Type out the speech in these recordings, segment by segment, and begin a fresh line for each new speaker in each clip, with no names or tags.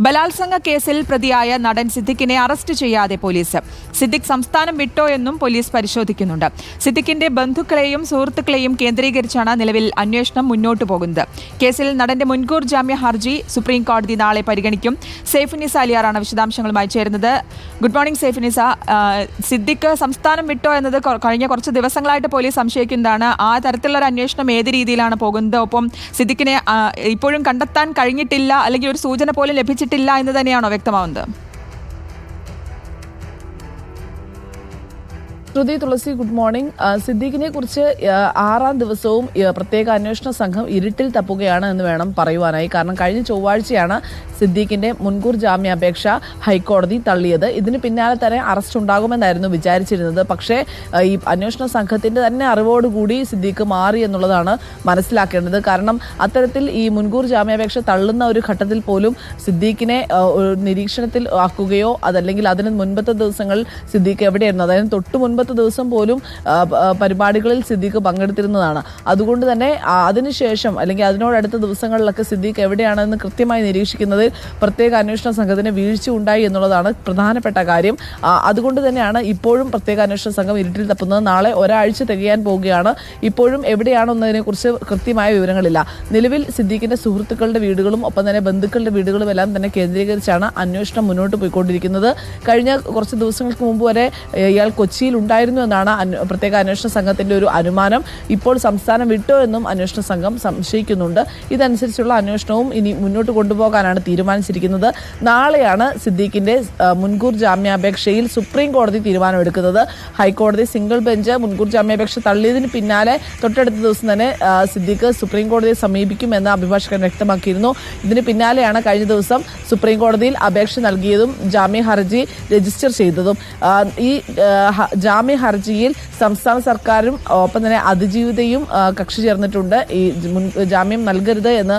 ബലാത്സംഗ കേസിൽ പ്രതിയായ നടൻ സിദ്ദിഖിനെ അറസ്റ്റ് ചെയ്യാതെ പോലീസ്. സിദ്ദിഖ് സംസ്ഥാനം വിട്ടോ എന്നും പോലീസ് പരിശോധിക്കുന്നുണ്ട്. സിദ്ദിഖിന്റെ ബന്ധുക്കളെയും സുഹൃത്തുക്കളെയും കേന്ദ്രീകരിച്ചാണ് നിലവിൽ അന്വേഷണം മുന്നോട്ടു പോകുന്നത്. കേസിൽ നടന്റെ മുൻകൂർ ജാമ്യ ഹർജി സുപ്രീം കോടതി നാളെ പരിഗണിക്കും. സൈഫുന്നിസ അലിയാറാണ് വിശദാംശങ്ങളുമായി ചേരുന്നത്. Good morning Saifunnisa. സിദ്ദിഖ് സംസ്ഥാനം വിട്ടോ എന്നത് കഴിഞ്ഞ കുറച്ച് ദിവസങ്ങളായിട്ട് പോലീസ് സംശയിക്കുന്നതാണ്. ആ തരത്തിലുള്ള ഒരു അന്വേഷണം ഏത് രീതിയിലാണ് പോകുന്നത്? ഒപ്പം സിദ്ദിഖിനെ ഇപ്പോഴും കണ്ടെത്താൻ കഴിഞ്ഞിട്ടില്ല, അല്ലെങ്കിൽ ഒരു സൂചന പോലും ലഭിച്ചിട്ടില്ല എന്ന് തന്നെയാണോ വ്യക്തമാവുന്നത്?
ശ്രുതി, തുളസി, ഗുഡ് മോർണിംഗ്. സിദ്ദിഖിനെ കുറിച്ച് 6ാം ദിവസവും പ്രത്യേക അന്വേഷണ സംഘം ഇരുട്ടിൽ തപ്പുകയാണ് എന്ന് വേണം പറയുവാനായി. കാരണം കഴിഞ്ഞ ചൊവ്വാഴ്ചയാണ് സിദ്ദിഖിന്റെ മുൻകൂർ ജാമ്യാപേക്ഷ ഹൈക്കോടതി തള്ളിയത്. ഇതിന് പിന്നാലെ തന്നെ അറസ്റ്റ് ഉണ്ടാകുമെന്നായിരുന്നു വിചാരിച്ചിരുന്നത്. പക്ഷേ ഈ അന്വേഷണ സംഘത്തിന്റെ തന്നെ അറിവോടുകൂടി സിദ്ദിഖ് മാറി എന്നുള്ളതാണ് മനസ്സിലാക്കേണ്ടത്. കാരണം അത്തരത്തിൽ ഈ മുൻകൂർ ജാമ്യാപേക്ഷ തള്ളുന്ന ഒരു ഘട്ടത്തിൽ പോലും സിദ്ദിഖിനെ നിരീക്ഷണത്തിൽ ആക്കുകയോ അതല്ലെങ്കിൽ അതിന് മുൻപത്തെ ദിവസങ്ങളിൽ സിദ്ദിഖ് എവിടെയായിരുന്നു, അതായത് തൊട്ട് മുൻപത്തെ ദിവസം പോലും പരിപാടികളിൽ സിദ്ദിഖ് പങ്കെടുത്തിരുന്നതാണ്. അതുകൊണ്ട് തന്നെ അതിനുശേഷം അല്ലെങ്കിൽ അതിനോടടുത്ത ദിവസങ്ങളിലൊക്കെ സിദ്ദിഖ് എവിടെയാണെന്ന് കൃത്യമായി നിരീക്ഷിക്കുന്നതിൽ പ്രത്യേക അന്വേഷണ സംഘത്തിന് വീഴ്ച ഉണ്ടായി എന്നുള്ളതാണ് പ്രധാനപ്പെട്ട കാര്യം. അതുകൊണ്ട് തന്നെയാണ് ഇപ്പോഴും പ്രത്യേക അന്വേഷണ സംഘം ഇരുട്ടിൽ തപ്പുന്നത്. നാളെ ഒരാഴ്ച തികയാൻ പോവുകയാണ്. ഇപ്പോഴും എവിടെയാണെന്നതിനെ കുറിച്ച് കൃത്യമായ വിവരങ്ങളില്ല. നിലവിൽ സിദ്ദിഖിന്റെ സുഹൃത്തുക്കളുടെ വീടുകളും ഒപ്പം തന്നെ ബന്ധുക്കളുടെ വീടുകളും എല്ലാം തന്നെ കേന്ദ്രീകരിച്ചാണ് അന്വേഷണം മുന്നോട്ട് പോയിക്കൊണ്ടിരിക്കുന്നത്. കഴിഞ്ഞ കുറച്ച് ദിവസങ്ങൾക്ക് മുമ്പ് വരെ ഇയാൾ കൊച്ചിയിൽ ഉണ്ടായിരുന്നു എന്നാണ് പ്രത്യേക അന്വേഷണ സംഘത്തിന്റെ ഒരു അനുമാനം. ഇപ്പോൾ സംസ്ഥാനം വിട്ടോ എന്നും അന്വേഷണ സംഘം സംശയിക്കുന്നുണ്ട്. ഇതനുസരിച്ചുള്ള അന്വേഷണവും ഇനി മുന്നോട്ട് കൊണ്ടുപോകാനാണ് തീരുമാനിച്ചിരിക്കുന്നത്. നാളെയാണ് സിദ്ദിഖിന്റെ മുൻകൂർ ജാമ്യാപേക്ഷയിൽ സുപ്രീം കോടതി തീരുമാനമെടുക്കുന്നത്. ഹൈക്കോടതി സിംഗിൾ ബെഞ്ച് മുൻകൂർ ജാമ്യാപേക്ഷ തള്ളിയതിന് പിന്നാലെ തൊട്ടടുത്ത ദിവസം തന്നെ സിദ്ദിഖ് സുപ്രീം കോടതിയെ സമീപിക്കുമെന്ന് അഭിഭാഷകൻ വ്യക്തമാക്കിയിരുന്നു. ഇതിന് പിന്നാലെയാണ് കഴിഞ്ഞ ദിവസം സുപ്രീം കോടതിയിൽ അപേക്ഷ നൽകിയതും ജാമ്യ ഹർജി രജിസ്റ്റർ ചെയ്തതും. ഈ ജാമ്യ ഹർജിയിൽ സംസ്ഥാന സർക്കാരും ഒപ്പം തന്നെ അതിജീവിതയും കക്ഷി ചേർന്നിട്ടുണ്ട്. ഈ ജാമ്യം നൽകരുത് എന്ന്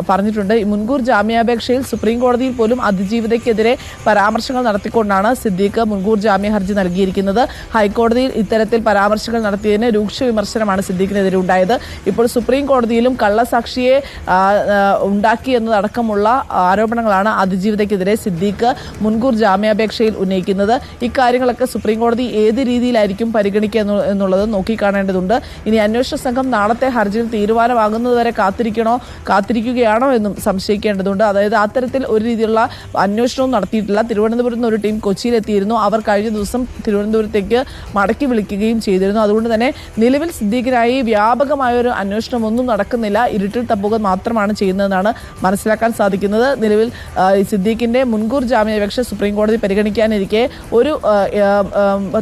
പറഞ്ഞിട്ടുണ്ട്. ഈ മുൻകൂർ ജാമ്യാപേക്ഷയിൽ സുപ്രീം കോടതിയിൽ പോലും അതിജീവിതയ്ക്കെതിരെ പരാമർശങ്ങൾ നടത്തിക്കൊണ്ടാണ് സിദ്ദിഖ് മുൻകൂർ ജാമ്യ ഹർജി നൽകിയിരിക്കുന്നത്. ഹൈക്കോടതിയിൽ ഇത്തരത്തിൽ പരാമർശങ്ങൾ നടത്തിയതിന് രൂക്ഷ വിമർശനമാണ് സിദ്ദിഖിനെതിരെ ഉണ്ടായത്. ഇപ്പോൾ സുപ്രീം കോടതിയിലും കള്ളസാക്ഷിയെ ഉണ്ടാക്കി എന്നതടക്കമുള്ള ആരോപണങ്ങളാണ് അതിജീവിതയ്ക്കെതിരെ സിദ്ദിഖ് മുൻകൂർ ജാമ്യാപേക്ഷയിൽ ഉന്നയിക്കുന്നത്. ഇക്കാര്യങ്ങളൊക്കെ സുപ്രീം കോടതി ഏത് രീതിയിലായിരിക്കും പരിഗണിക്കുക എന്നുള്ളത് നോക്കിക്കാണേണ്ടതുണ്ട്. ഇനി അന്വേഷണ സംഘം നാളത്തെ ഹർജിയിൽ തീരുമാനമാകുന്നതുവരെ കാത്തിരിക്കുകയാണോ എന്നും സംശയിക്കേണ്ടതുണ്ട്. അതായത് അത്തരത്തിൽ ഒരു രീതിയിലുള്ള അന്വേഷണവും നടത്തിയിട്ടില്ല. തിരുവനന്തപുരത്ത് നിന്ന് ഒരു ടീം കൊച്ചിയിലെത്തിയിരുന്നു. അവർ കഴിഞ്ഞ ദിവസം തിരുവനന്തപുരത്തേക്ക് മടക്കി വിളിക്കുകയും ചെയ്തിരുന്നു. അതുകൊണ്ട് തന്നെ നിലവിൽ സിദ്ദിഖിനായി വ്യാപകമായൊരു അന്വേഷണം ഒന്നും നടക്കുന്നില്ല. ഇരുട്ടിൽ തപ്പുക മാത്രമാണ് ചെയ്യുന്നതെന്നാണ് മനസ്സിലാക്കാൻ സാധിക്കുന്നത്. നിലവിൽ സിദ്ദിഖിന്റെ മുൻകൂർ ജാമ്യാപേക്ഷ സുപ്രീം കോടതി പരിഗണിക്കാനിരിക്കെ ഒരു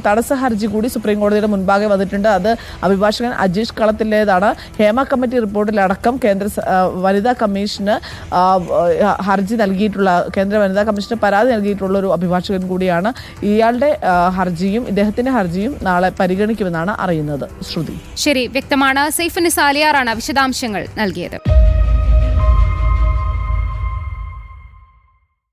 തടസ്സ ഹർജി കൂടി സുപ്രീം കോടതിയുടെ മുൻപാകെ വന്നിട്ടുണ്ട്. അത് അഭിഭാഷകൻ അജീഷ് കളത്തിലേതാണ്. ഹേമ കമ്മിറ്റി റിപ്പോർട്ടിലടക്കം കേന്ദ്ര വനിതാ കമ്മീഷന് ഹർജി നൽകിയിട്ടുള്ള, കേന്ദ്ര വനിതാ കമ്മീഷന് പരാതി നൽകിയിട്ടുള്ള ഒരു അഭിഭാഷകൻ കൂടിയാണ്. ഇയാളുടെ ഹർജിയും ഇദ്ദേഹത്തിന്റെ ഹർജിയും നാളെ പരിഗണിക്കുമെന്നാണ് അറിയുന്നത്. ശ്രുതി,
ശരി, വ്യക്തമാണ്. സൈഫുന്നിസ അലിയാറാണ് വിശദാംശങ്ങൾ നൽകിയത്.